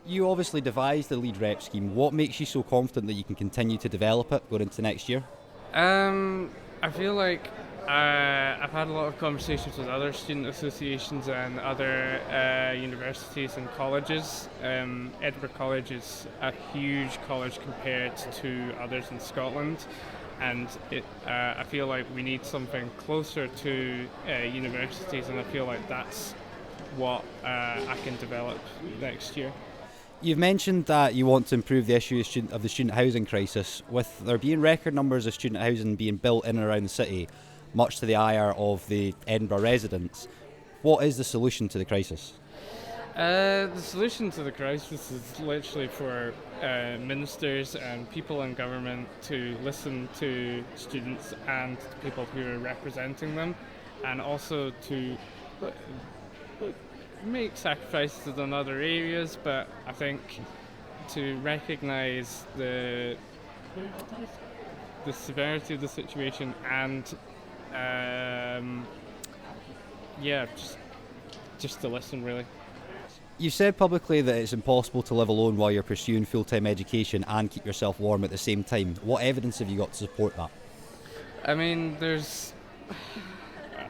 You obviously devised the lead rep scheme. What makes you so confident that you can continue to develop it going into next year? I feel like I've had a lot of conversations with other student associations and other universities and colleges. Edinburgh College is a huge college compared to others in Scotland, and I feel like we need something closer to universities, and I feel like that's what I can develop next year. You've mentioned that you want to improve the issue of the student housing crisis. With there being record numbers of student housing being built in and around the city, much to the ire of the Edinburgh residents, what is the solution to the crisis? The solution to the crisis is literally for ministers and people in government to listen to students and the people who are representing them, and also to make sacrifices in other areas. But I think to recognise the severity of the situation and yeah, just to listen really. You've said publicly that it's impossible to live alone while you're pursuing full-time education and keep yourself warm at the same time. What evidence have you got to support that? I mean,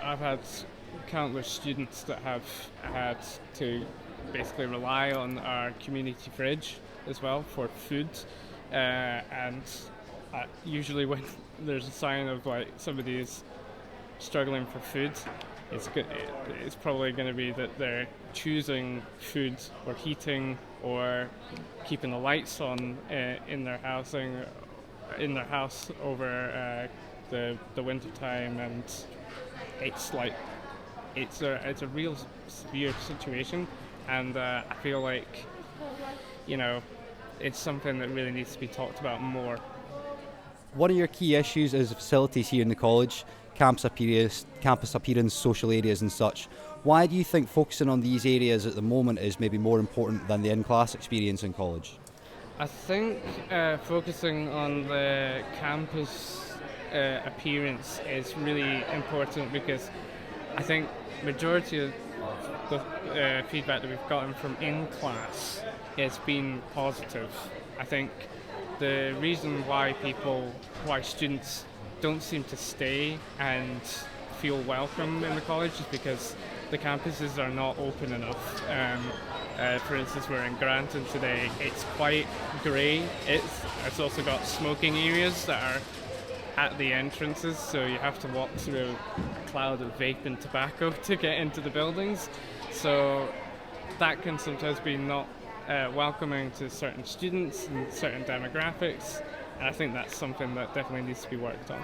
I've had countless students that have had to basically rely on our community fridge as well for food, and usually when there's a sign of like somebody is struggling for food, it's probably going to be that they're choosing food or heating or keeping the lights on in their house over the winter time, and it's like it's a real severe situation, and I feel like it's something that really needs to be talked about more. One of your key issues is the facilities here in the college, campus appearance, social areas and such. Why do you think focusing on these areas at the moment is maybe more important than the in-class experience in college? I think focusing on the campus appearance is really important, because I think majority of the feedback that we've gotten from in-class has been positive. I think the reason why students don't seem to stay and feel welcome in the college is because the campuses are not open enough. For instance, we're in Granton today. It's quite grey. It's also got smoking areas that are at the entrances, so you have to walk through a cloud of vape and tobacco to get into the buildings. So that can sometimes be not welcoming to certain students and certain demographics, and I think that's something that definitely needs to be worked on.